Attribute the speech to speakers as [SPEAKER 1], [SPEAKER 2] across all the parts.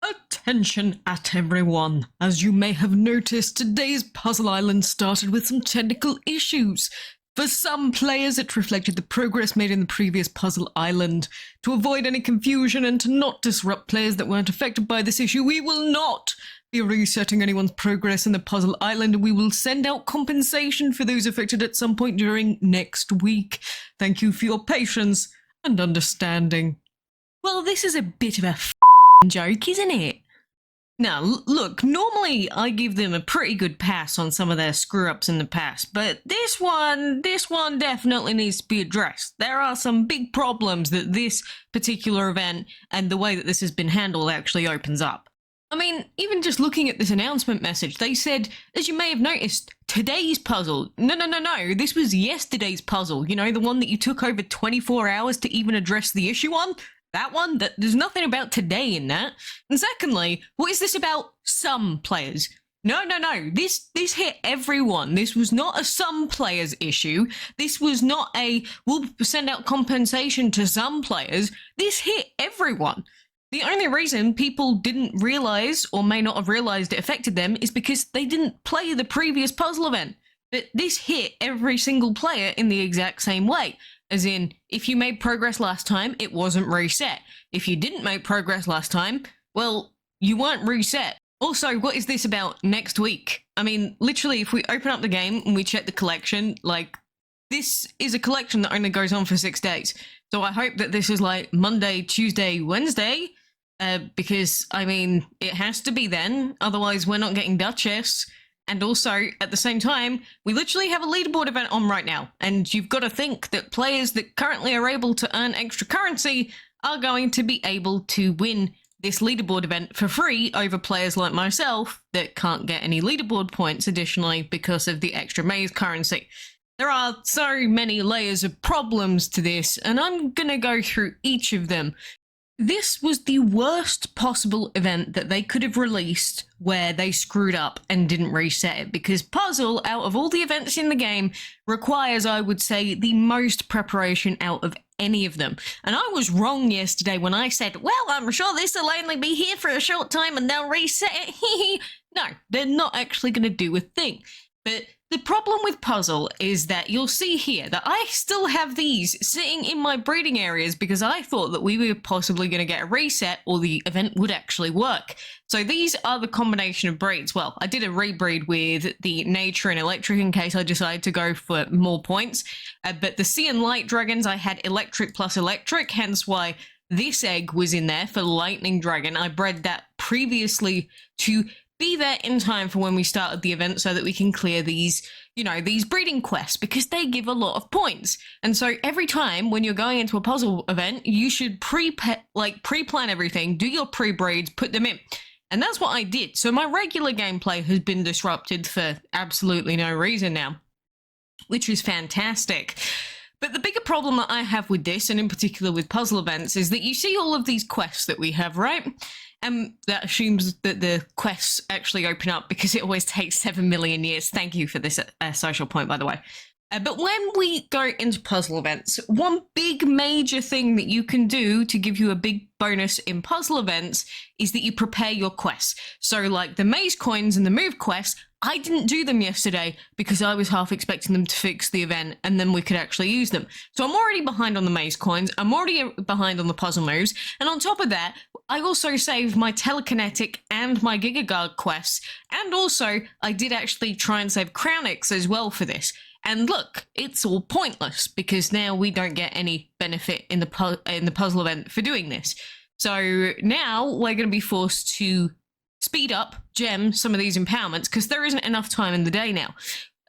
[SPEAKER 1] Attention at everyone. As you may have noticed, today's puzzle island started with some technical issues. For some players, it reflected the progress made in the previous puzzle island. To avoid any confusion and to not disrupt players that weren't affected by this issue, we will not be resetting anyone's progress in the puzzle island, and we will send out compensation for those affected at some point during next week. Thank you for your patience and understanding. Well, this is a bit of a joke, isn't it? Now, look, normally I give them a pretty good pass on some of their screw-ups in the past, but this one definitely needs to be addressed. There are some big problems that this particular event and the way that this has been handled actually opens up. I mean, even just looking at this announcement message, they said, as you may have noticed, today's puzzle. No, this was yesterday's puzzle. You know, the one that you took over 24 hours to even address the issue on? That one? There's nothing about today in that. And secondly, what is this about some players? No. This hit everyone. This was not a some players issue. This was not a, we'll send out compensation to some players. This hit everyone. The only reason people didn't realize or may not have realized it affected them is because they didn't play the previous puzzle event. But this hit every single player in the exact same way. As in, if you made progress last time, it wasn't reset. If you didn't make progress last time, well, you weren't reset. Also, what is this about next week? I mean, literally, if we open up the game and we check the collection, like, this is a collection that only goes on for 6 days. So I hope that this is like Monday, Tuesday, Wednesday, because, I mean, it has to be then. Otherwise, we're not getting Duchess. And also, at the same time, we literally have a leaderboard event on right now. And you've got to think that players that currently are able to earn extra currency are going to be able to win this leaderboard event for free over players like myself that can't get any leaderboard points additionally because of the extra maze currency. There are so many layers of problems to this, and I'm going to go through each of them. This was the worst possible event that they could have released where they screwed up and didn't reset it, because puzzle, out of all the events in the game, requires, I would say, the most preparation out of any of them. And I was wrong yesterday when I said, well, I'm sure this will only be here for a short time and they'll reset it. No, they're not actually going to do a thing. But the problem with puzzle is that you'll see here that I still have these sitting in my breeding areas because I thought that we were possibly going to get a reset or the event would actually work. So these are the combination of breeds. Well, I did a rebreed with the nature and electric in case I decided to go for more points. But the sea and light dragons, I had electric plus electric, hence why this egg was in there for lightning dragon. I bred that previously to be there in time for when we started the event so that we can clear these, you know, these breeding quests because they give a lot of points. And so every time when you're going into a puzzle event, you should pre-plan everything, do your pre-breeds, put them in. And that's what I did. So my regular gameplay has been disrupted for absolutely no reason now, which is fantastic. But the bigger problem that I have with this, and in particular with puzzle events, is that you see all of these quests that we have, right? And that assumes that the quests actually open up because it always takes 7 million years. Thank you for this Socialpoint, by the way. But when we go into puzzle events, one big major thing that you can do to give you a big bonus in puzzle events is that you prepare your quests. So like the maze coins and the move quests, I didn't do them yesterday because I was half expecting them to fix the event and then we could actually use them. So I'm already behind on the maze coins, I'm already behind on the puzzle moves, and on top of that, I also saved my telekinetic and my Giga Guard quests, and also I did actually try and save Crownix as well for this. And look, it's all pointless because now we don't get any benefit in the puzzle event for doing this. So now we're going to be forced to speed up, gem some of these empowerments because there isn't enough time in the day now.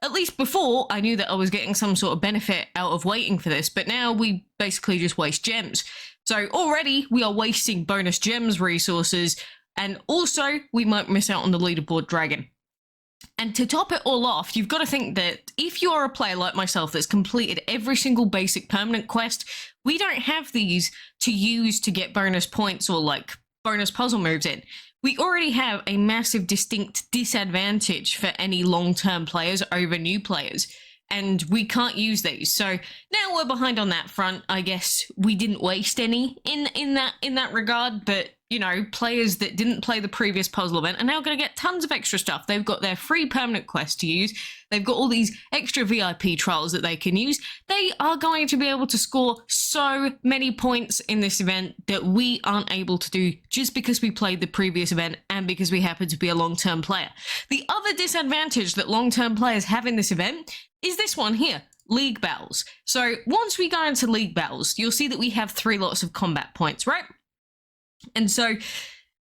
[SPEAKER 1] At least before, I knew that I was getting some sort of benefit out of waiting for this, but now we basically just waste gems. So already we are wasting bonus gems resources, and also we might miss out on the leaderboard dragon. And to top it all off, you've got to think that if you're a player like myself that's completed every single basic permanent quest, we don't have these to use to get bonus points or like bonus puzzle moves in. We already have a massive distinct disadvantage for any long-term players over new players. and we can't use these. So now we're behind on that front. I guess we didn't waste any in that regard, but you know, players that didn't play the previous puzzle event are now going to get tons of extra stuff. They've got their free permanent quest to use. They've got all these extra VIP trials that they can use. They are going to be able to score so many points in this event that we aren't able to do just because we played the previous event and because we happen to be a long-term player. The other disadvantage that long-term players have in this event is this one here. League battles. So once we go into league battles, you'll see that we have 3 lots of combat points, right? And so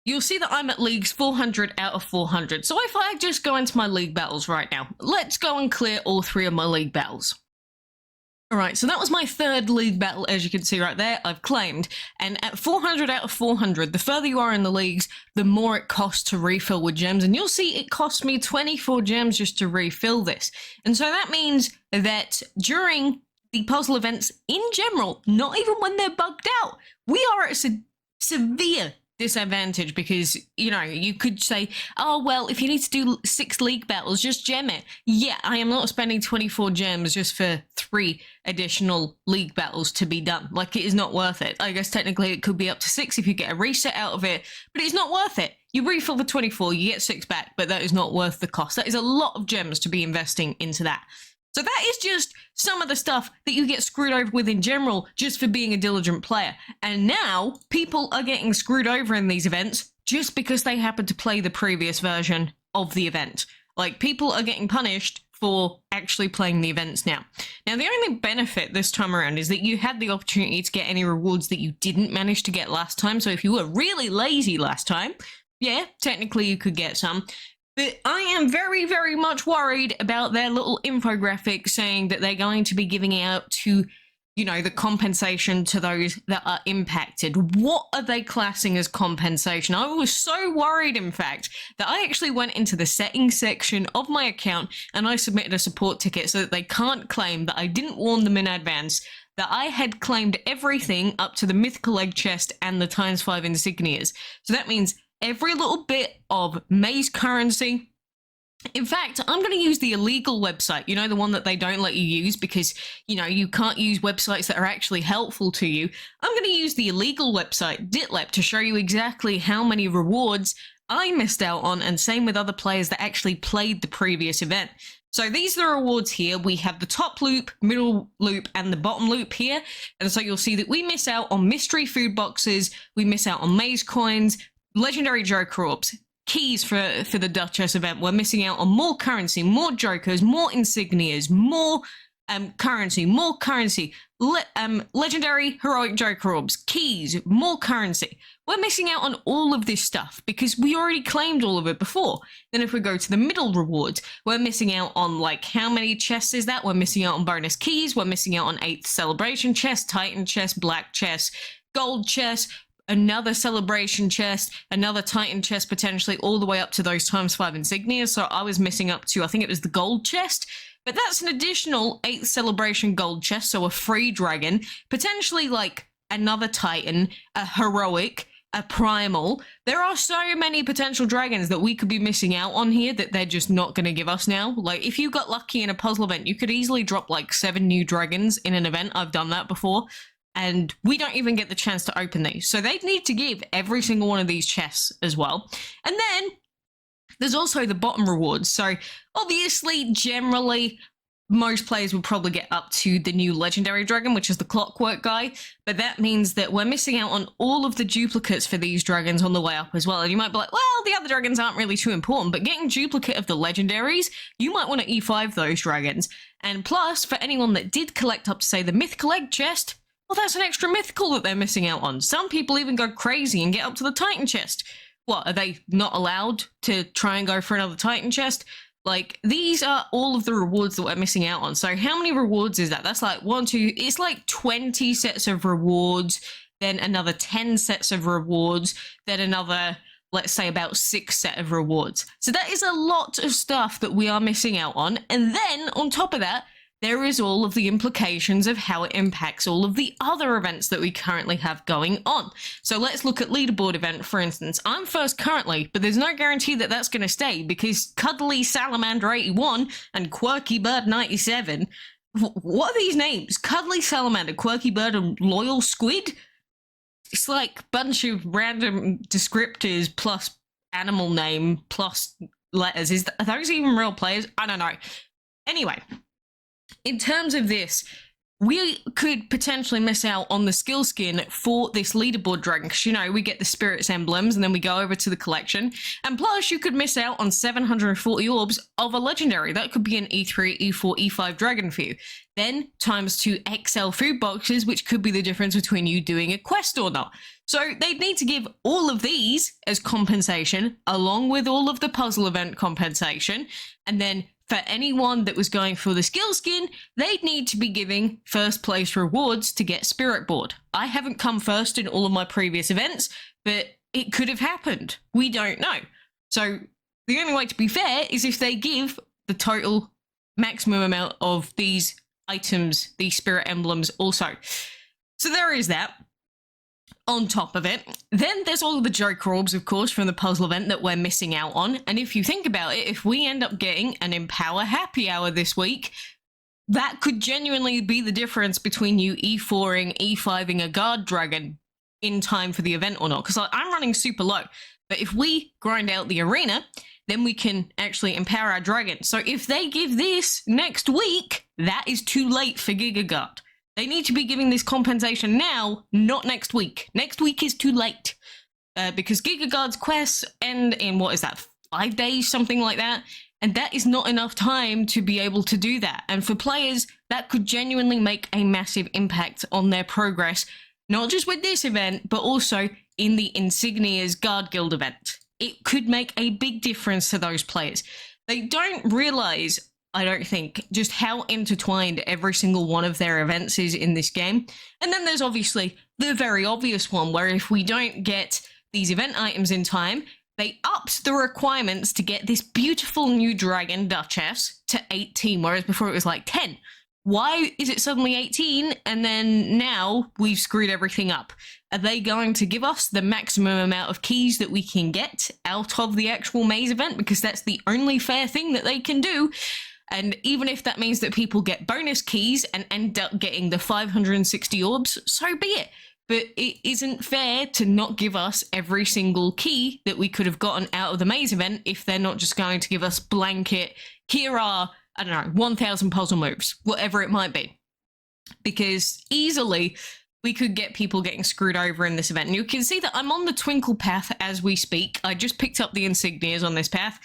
[SPEAKER 1] you'll see that I'm at leagues 400 out of 400. So if I just go into my league battles right now, let's go and clear all 3 of my league battles. All right, so that was my 3rd league battle, as you can see right there, I've claimed. And at 400 out of 400, the further you are in the leagues, the more it costs to refill with gems. And you'll see it cost me 24 gems just to refill this. And so that means that during the puzzle events in general, not even when they're bugged out, we are at a severe disadvantage because, you know, you could say, oh, well, if you need to do 6 league battles, just gem it. Yeah, I am not spending 24 gems just for 3 additional league battles to be done. Like, it is not worth it. I guess technically it could be up to 6 if you get a reset out of it, but it's not worth it. You refill for 24, you get 6 back, but that is not worth the cost. That is a lot of gems to be investing into that. So that is just some of the stuff that you get screwed over with in general just for being a diligent player. And now people are getting screwed over in these events just because they happen to play the previous version of the event. Like, people are getting punished for actually playing the events now. Now, the only benefit this time around is that you had the opportunity to get any rewards that you didn't manage to get last time. So if you were really lazy last time, yeah, technically you could get some. But I am very, very much worried about their little infographic saying that they're going to be giving out to, you know, the compensation to those that are impacted. What are they classing as compensation? I was so worried, in fact, that I actually went into the settings section of my account and I submitted a support ticket so that they can't claim that I didn't warn them in advance that I had claimed everything up to the mythical egg chest and the ×5 insignias. So that means every little bit of maze currency. In fact, I'm going to use the illegal website, you know, the one that they don't let you use because, you know, you can't use websites that are actually helpful to you. I'm going to use the illegal website, Ditlep, to show you exactly how many rewards I missed out on, and same with other players that actually played the previous event. So these are the rewards here. We have the top loop, middle loop, and the bottom loop here. And so you'll see that we miss out on mystery food boxes, we miss out on maze coins, legendary Joker orbs, keys for the Duchess event. We're missing out on more currency, more Jokers, more insignias, more currency, legendary heroic Joker orbs, keys, more currency. We're missing out on all of this stuff because we already claimed all of it before. Then if we go to the middle rewards, we're missing out on, like, how many chests is that? We're missing out on bonus keys. We're missing out on 8th celebration chest, Titan chest, black chest, gold chest, another celebration chest, another Titan chest, potentially all the way up to those ×5 insignias. So I was missing up to, I think it was the gold chest, but that's an additional 8th celebration gold chest. So a free dragon, potentially like another Titan, a heroic, a primal. There are so many potential dragons that we could be missing out on here that they're just not going to give us now. Like, if you got lucky in a puzzle event, you could easily drop like 7 new dragons in an event. I've done that before. And we don't even get the chance to open these. So they need to give every single one of these chests as well. And then there's also the bottom rewards. So obviously, generally, most players will probably get up to the new legendary dragon, which is the clockwork guy. But that means that we're missing out on all of the duplicates for these dragons on the way up as well. And you might be like, well, the other dragons aren't really too important, but getting duplicate of the legendaries, you might want to E5 those dragons. And plus, for anyone that did collect up to, say, the mythical egg chest, well, that's an extra mythical that they're missing out on. Some people even go crazy and get up to the Titan chest. What, are they not allowed to try and go for another Titan chest? Like, these are all of the rewards that we're missing out on. So how many rewards is that? That's like it's like 20 sets of rewards, then another 10 sets of rewards, then another, let's say, about 6 set of rewards. So that is a lot of stuff that we are missing out on. And then on top of that, there is all of the implications of how it impacts all of the other events that we currently have going on. So let's look at Leaderboard event, for instance. I'm first currently, but there's no guarantee that that's going to stay, because Cuddly Salamander 81 and Quirky Bird 97, what are these names? Cuddly Salamander, Quirky Bird, and Loyal Squid? It's like a bunch of random descriptors plus animal name plus letters. Are those even real players? I don't know. Anyway, in terms of this, we could potentially miss out on the skill skin for this leaderboard dragon, because, you know, we get the spirits emblems and then we go over to the collection. And plus, you could miss out on 740 orbs of a legendary. That could be an E3, E4, E5 dragon for you. Then times 2 XL food boxes, which could be the difference between you doing a quest or not. So they'd need to give all of these as compensation, along with all of the puzzle event compensation. And then for anyone that was going for the skill skin, they'd need to be giving first place rewards to get Spirit Board. I haven't come first in all of my previous events, but it could have happened. We don't know. So the only way to be fair is if they give the total maximum amount of these items, these spirit emblems also. So there is that. On top of it, then there's all of the Joker orbs, of course, from the puzzle event that we're missing out on. And if you think about it, if we end up getting an Empower Happy Hour this week, that could genuinely be the difference between you E4ing, E5ing a guard dragon in time for the event or not. Because I'm running super low. But if we grind out the arena, then we can actually empower our dragon. So if they give this next week, that is too late for Gigaguard. They need to be giving this compensation now, not next week. Next week is too late. Because Gigaguard's quests end in, 5 days, something like that? And that is not enough time to be able to do that. And for players, that could genuinely make a massive impact on their progress, not just with this event, but also in the Insignia's Guard Guild event. It could make a big difference to those players. They don't realize, I don't think, just how intertwined every single one of their events is in this game. And then there's obviously the very obvious one, where if we don't get these event items in time, they upped the requirements to get this beautiful new dragon, Duchess, to 18, whereas before it was like 10. Why is it suddenly 18, and then now we've screwed everything up? Are they going to give us the maximum amount of keys that we can get out of the actual maze event? Because that's the only fair thing that they can do. And even if that means that people get bonus keys and end up getting the 560 orbs, so be it. But it isn't fair to not give us every single key that we could have gotten out of the maze event if they're not just going to give us blanket, here are, 1,000 puzzle moves, whatever it might be. Because easily we could get people getting screwed over in this event. And you can see that I'm on the Twinkle path as we speak. I just picked up the insignias on this path.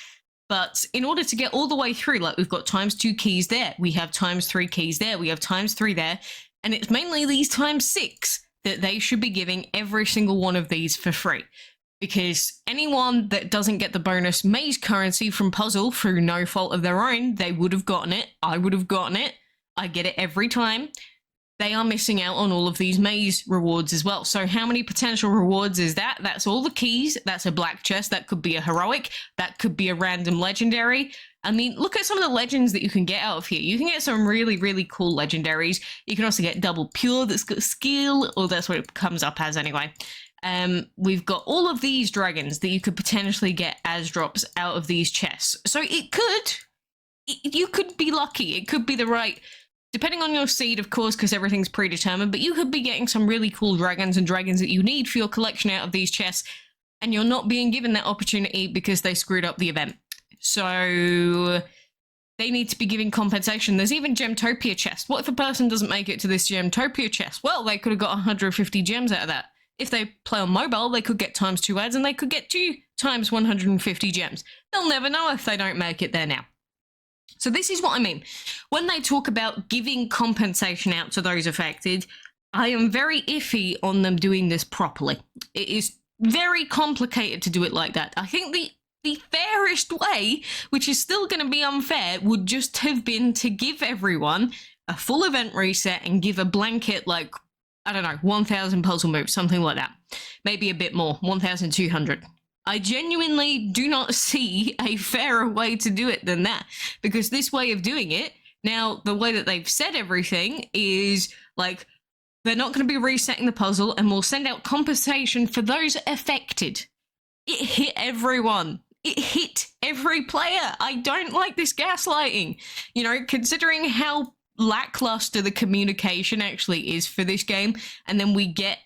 [SPEAKER 1] But in order to get all the way through, like, we've got ×2 keys there, we have ×3 keys there, we have ×3 there, and it's mainly these ×6 that they should be giving every single one of these for free. Because anyone that doesn't get the bonus maze currency from puzzle through no fault of their own, they would have gotten it, I would have gotten it, I get it every time. They are missing out on all of these maze rewards as well. So how many potential rewards is that? That's all the keys. That's a black chest. That could be a heroic. That could be a random legendary. I mean, look at some of the legends that you can get out of here. You can get some really, really cool legendaries. You can also get double pure that's got skill, or that's what it comes up as anyway. We've got all of these dragons that you could potentially get as drops out of these chests. So you could be lucky. It could be the right... Depending on your seed, of course, because everything's predetermined, but you could be getting some really cool dragons and dragons that you need for your collection out of these chests, and you're not being given that opportunity because they screwed up the event. So they need to be giving compensation. There's even Gemtopia chests. What if a person doesn't make it to this Gemtopia chest? Well, they could have got 150 gems out of that. If they play on mobile, they could get ×2 ads, and they could get 2 times 150 gems. They'll never know if they don't make it there now. So this is what I mean. When they talk about giving compensation out to those affected, I am very iffy on them doing this properly. It is very complicated to do it like that. I think the fairest way, which is still going to be unfair, would just have been to give everyone a full event reset and give a blanket, like, 1,000 puzzle moves, something like that. Maybe a bit more, 1,200. I genuinely do not see a fairer way to do it than that, because this way of doing it Now, the way that they've said everything is like they're not going to be resetting the puzzle and we'll send out compensation for those affected. It hit everyone. It hit every player. I don't like this gaslighting. You know, considering how lackluster the communication actually is for this game, and then we get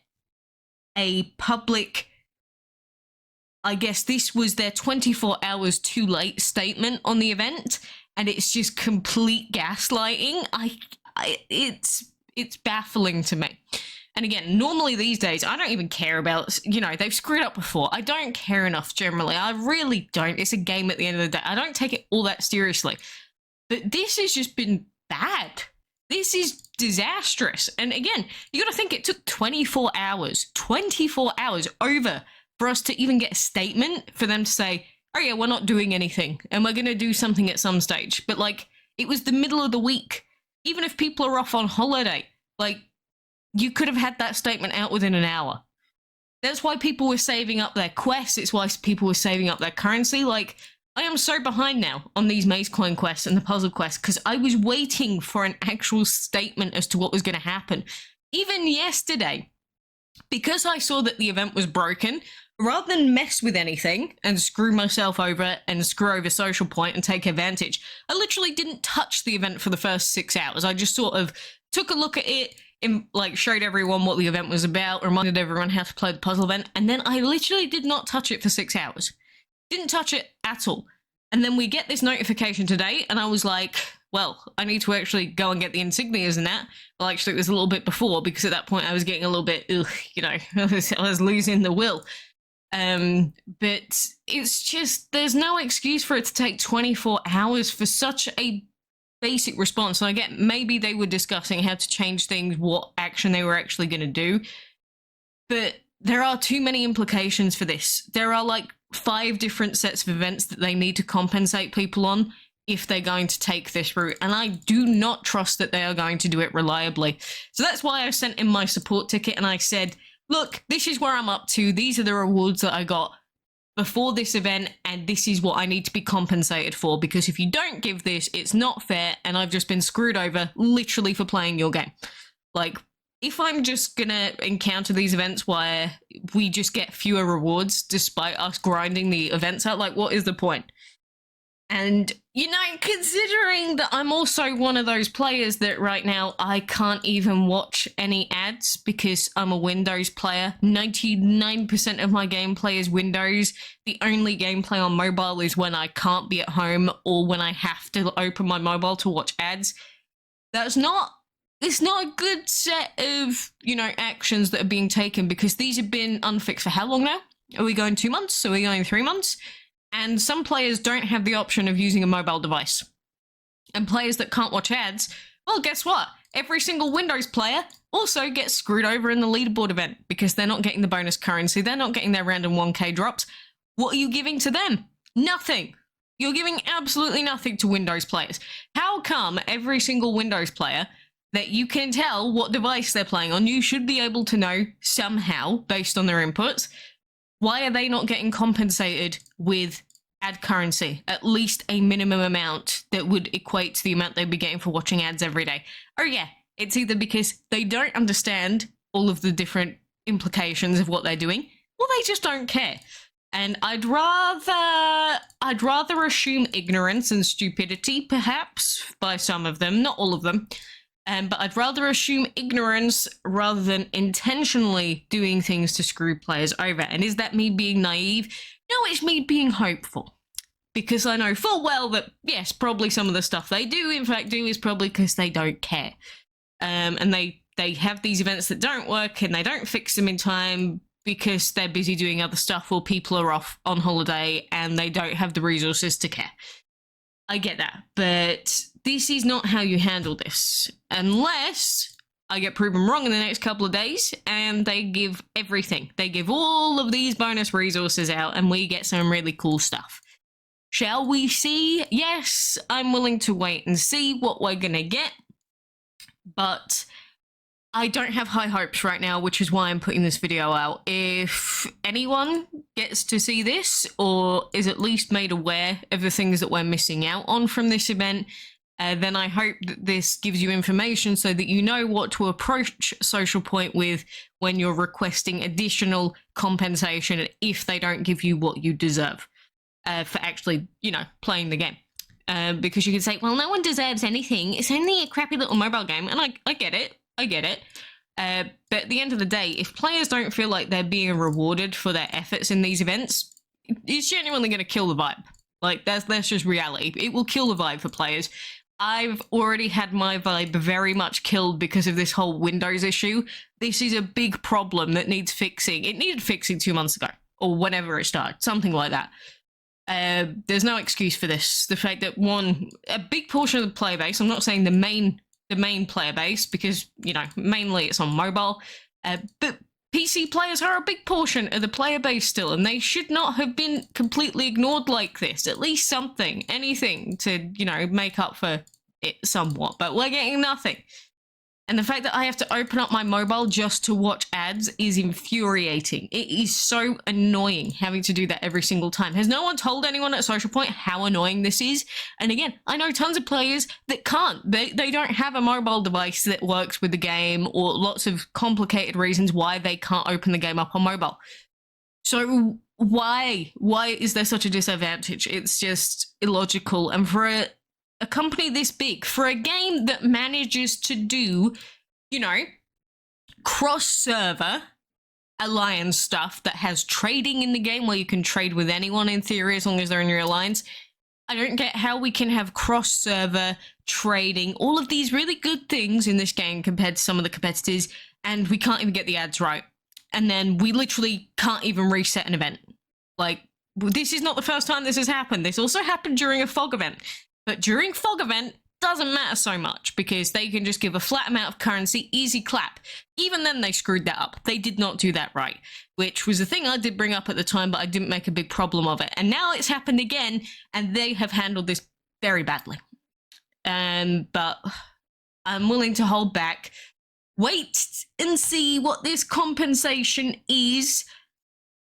[SPEAKER 1] a public, I guess this was their 24 hours too late statement on the event, and it's just complete gaslighting. It's baffling to me. And again, normally these days, I don't even care about, you know, they've screwed up before. I don't care enough generally. I really don't. It's a game at the end of the day. I don't take it all that seriously. But this has just been bad. This is disastrous. And again, you got to think it took 24 hours over for us to even get a statement for them to say, oh yeah, we're not doing anything and we're going to do something at some stage. But like, it was the middle of the week. Even if people are off on holiday, like, you could have had that statement out within an hour. That's why people were saving up their quests. It's why people were saving up their currency. Like, I am so behind now on these maze coin quests and the puzzle quests because I was waiting for an actual statement as to what was going to happen. Even yesterday, because I saw that the event was broken, rather than mess with anything and screw myself over and screw over Socialpoint and take advantage, I literally didn't touch the event for the first 6 hours. I just sort of took a look at it, like showed everyone what the event was about, reminded everyone how to play the puzzle event, and then I literally did not touch it for 6 hours. Didn't touch it at all. And then we get this notification today, and I was like, well, I need to actually go and get the insignias and that. Well, actually, it was a little bit before, because at that point I was getting a little bit, you know, I was losing the will. But it's just, there's no excuse for it to take 24 hours for such a basic response. And I get maybe they were discussing how to change things, what action they were actually going to do. But there are too many implications for this. There are like 5 different sets of events that they need to compensate people on if they're going to take this route. And I do not trust that they are going to do it reliably. So that's why I sent in my support ticket and I said, look, this is where I'm up to. These are the rewards that I got before this event, and this is what I need to be compensated for, because if you don't give this, it's not fair, and I've just been screwed over literally for playing your game. Like, if I'm just gonna encounter these events where we just get fewer rewards despite us grinding the events out, like, what is the point? And, you know, considering that I'm also one of those players that right now I can't even watch any ads because I'm a Windows player. 99% of my gameplay is Windows. The only gameplay on mobile is when I can't be at home or when I have to open my mobile to watch ads. It's not a good set of, you know, actions that are being taken, because these have been unfixed for how long now? Are we going 2 months? Are we going 3 months? And some players don't have the option of using a mobile device. And players that can't watch ads, well, guess what? Every single Windows player also gets screwed over in the leaderboard event because they're not getting the bonus currency. They're not getting their random 1k drops. What are you giving to them? Nothing. You're giving absolutely nothing to Windows players. How come every single Windows player that you can tell what device they're playing on, you should be able to know somehow based on their inputs? Why are they not getting compensated with ad currency, at least a minimum amount that would equate to the amount they'd be getting for watching ads every day? Oh yeah, it's either because they don't understand all of the different implications of what they're doing, or they just don't care. And I'd rather assume ignorance and stupidity, perhaps, by some of them, not all of them. But I'd rather assume ignorance rather than intentionally doing things to screw players over. And is that me being naive? No, it's me being hopeful. Because I know full well that, yes, probably some of the stuff they do, in fact, do is probably because they don't care. And they have these events that don't work and they don't fix them in time because they're busy doing other stuff or people are off on holiday and they don't have the resources to care. I get that, but this is not how you handle this. Unless I get proven wrong in the next couple of days and they give everything. They give all of these bonus resources out and we get some really cool stuff. Shall we see? Yes, I'm willing to wait and see what we're gonna get. But I don't have high hopes right now, which is why I'm putting this video out. If anyone gets to see this or is at least made aware of the things that we're missing out on from this event, then I hope that this gives you information so that you know what to approach Socialpoint with when you're requesting additional compensation if they don't give you what you deserve for actually, playing the game. Because you can say, well, no one deserves anything. It's only a crappy little mobile game. And I get it. But at the end of the day, if players don't feel like they're being rewarded for their efforts in these events, it's genuinely going to kill the vibe. Like, that's just reality. It will kill the vibe for players. I've already had my vibe very much killed because of this whole Windows issue. This is a big problem that needs fixing. It needed fixing 2 months ago, or whenever it started, something like that. There's no excuse for this. The fact that a big portion of the player base, I'm not saying the main player base, because, mainly it's on mobile, but PC players are a big portion of the player base still, and they should not have been completely ignored like this. At least something, anything to, make up for it somewhat, but we're getting nothing. And the fact that I have to open up my mobile just to watch ads is infuriating. It is so annoying having to do that every single time. Has no one told anyone at Socialpoint how annoying this is? And again, I know tons of players that can't. They don't have a mobile device that works with the game, or lots of complicated reasons why they can't open the game up on mobile. So why is there such a disadvantage? It's just illogical. And for a company this big, for a game that manages to do, cross-server alliance stuff that has trading in the game where you can trade with anyone in theory as long as they're in your alliance, I don't get how we can have cross-server trading, all of these really good things in this game compared to some of the competitors, and we can't even get the ads right. And then we literally can't even reset an event. Like, this is not the first time this has happened. This also happened during a fog event. But during fog event, doesn't matter so much because they can just give a flat amount of currency, easy clap. Even then, they screwed that up. They did not do that right, which was a thing I did bring up at the time, but I didn't make a big problem of it. And now it's happened again, and they have handled this very badly. But I'm willing to hold back. Wait and see what this compensation is.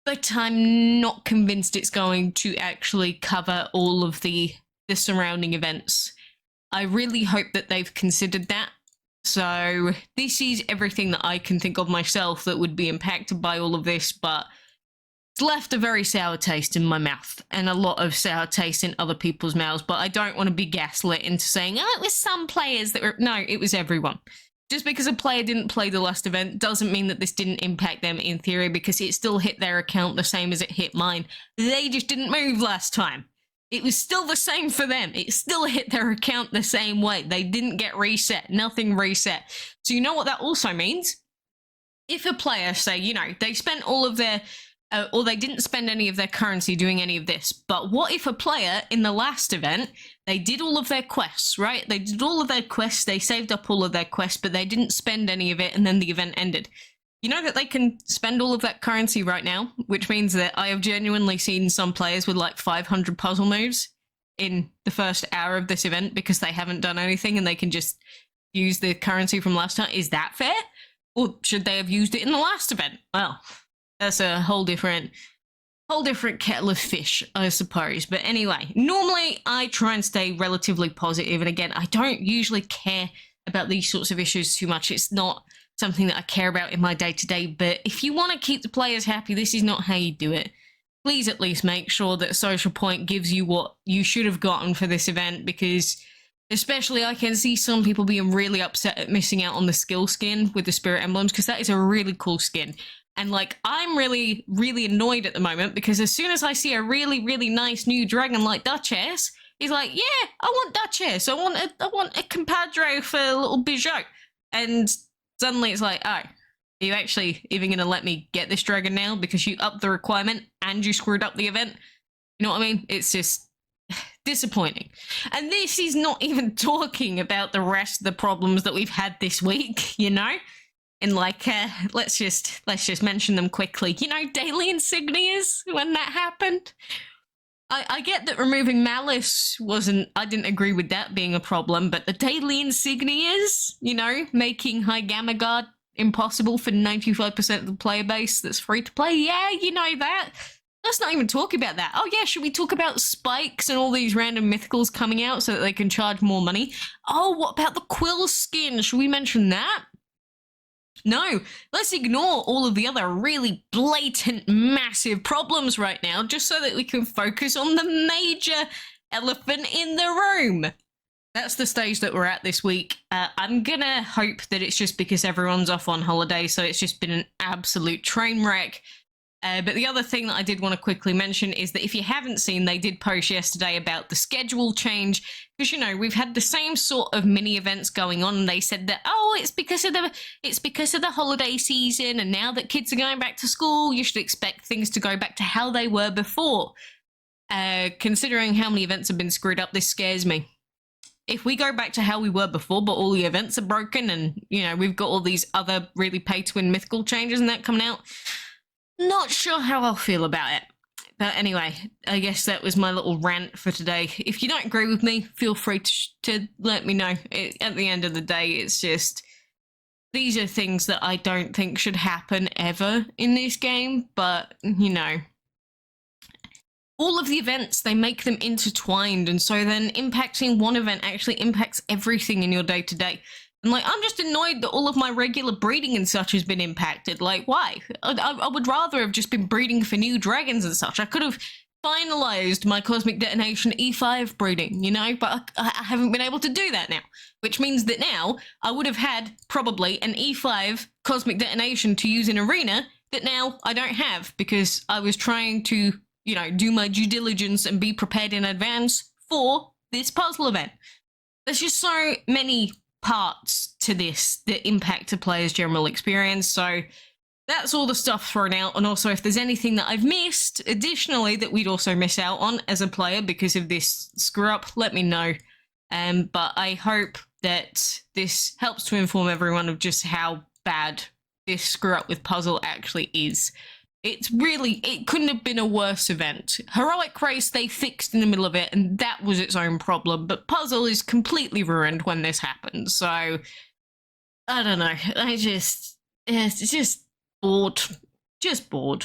[SPEAKER 1] But I'm not convinced it's going to actually cover all of the surrounding events. I really hope that they've considered that. So this is everything that I can think of myself that would be impacted by all of this, but it's left a very sour taste in my mouth and a lot of sour taste in other people's mouths. But I don't want to be gaslit into saying, oh, it was some players that were... No, it was everyone. Just because a player didn't play the last event doesn't mean that this didn't impact them in theory, because it still hit their account the same as it hit mine. They just didn't move last time. It was still the same for them. It still hit their account the same way. They didn't get reset. Nothing reset. So you know what that also means? If a player, say, they spent all of their... or they didn't spend any of their currency doing any of this. But what if a player in the last event, they did all of their quests, right? They did all of their quests. They saved up all of their quests, but they didn't spend any of it, and then the event ended. You know that they can spend all of that currency right now, which means that I have genuinely seen some players with like 500 puzzle moves in the first hour of this event because they haven't done anything and they can just use the currency from last time. Is that fair? Or should they have used it in the last event? Well, that's a whole different kettle of fish, I suppose. But anyway, normally I try and stay relatively positive. And again, I don't usually care about these sorts of issues too much. It's not something that I care about in my day-to-day, but if you want to keep the players happy, this is not how you do it. Please at least make sure that Socialpoint gives you what you should have gotten for this event, because especially I can see some people being really upset at missing out on the skill skin with the spirit emblems, because that is a really cool skin. And like, I'm really, really annoyed at the moment because as soon as I see a really, really nice new dragon like Duchess, he's like, yeah, I want Duchess. I want a compadre for a little Bijou. And suddenly it's like, oh, are you actually even going to let me get this dragon now because you upped the requirement and you screwed up the event? You know what I mean? It's just disappointing. And this is not even talking about the rest of the problems that we've had this week, And like, let's just mention them quickly. Daily insignias, when that happened. I get that removing malice I didn't agree with that being a problem, but the daily insignias, making High Gamma Guard impossible for 95% of the player base that's free to play, yeah, that. let's not even talk about that. Oh yeah, should we talk about spikes and all these random mythicals coming out so that they can charge more money? Oh, what about the quill skin? Should we mention that? No, let's ignore all of the other really blatant, massive problems right now just so that we can focus on the major elephant in the room. That's the stage that we're at this week. I'm gonna hope that it's just because everyone's off on holiday, so it's just been an absolute train wreck. But the other thing that I did want to quickly mention is that if you haven't seen, they did post yesterday about the schedule change, because, you know, we've had the same sort of mini events going on, and they said that, oh, it's because of the holiday season, and now that kids are going back to school, you should expect things to go back to how they were before. Considering how many events have been screwed up, this scares me. If we go back to how we were before, but all the events are broken, and, you know, we've got all these other really pay-to-win mythical changes and that coming out, not sure how I'll feel about it. But anyway, I guess that was my little rant for today. If you don't agree with me, feel free to let me know. At the end of the day, it's just, these are things that I don't think should happen ever in this game. But, you know, all of the events, they make them intertwined. And so then impacting one event actually impacts everything in your day-to-day. And, like, I'm just annoyed that all of my regular breeding and such has been impacted. Like, why? I would rather have just been breeding for new dragons and such. I could have finalized my Cosmic Detonation E5 breeding, you know, but I haven't been able to do that now. Which means that now I would have had probably an E5 Cosmic Detonation to use in Arena that now I don't have because I was trying to, you know, do my due diligence and be prepared in advance for this puzzle event. There's just so many parts to this that impact a player's general experience, so that's all the stuff thrown out. And also, if there's anything that I've missed additionally that we'd also miss out on as a player because of this screw up, let me know. But I hope that this helps to inform everyone of just how bad this screw up with puzzle actually is. It couldn't have been a worse event. Heroic Race, they fixed in the middle of it, and that was its own problem, but puzzle is completely ruined when this happens, so I don't know. It's just bored. Just bored.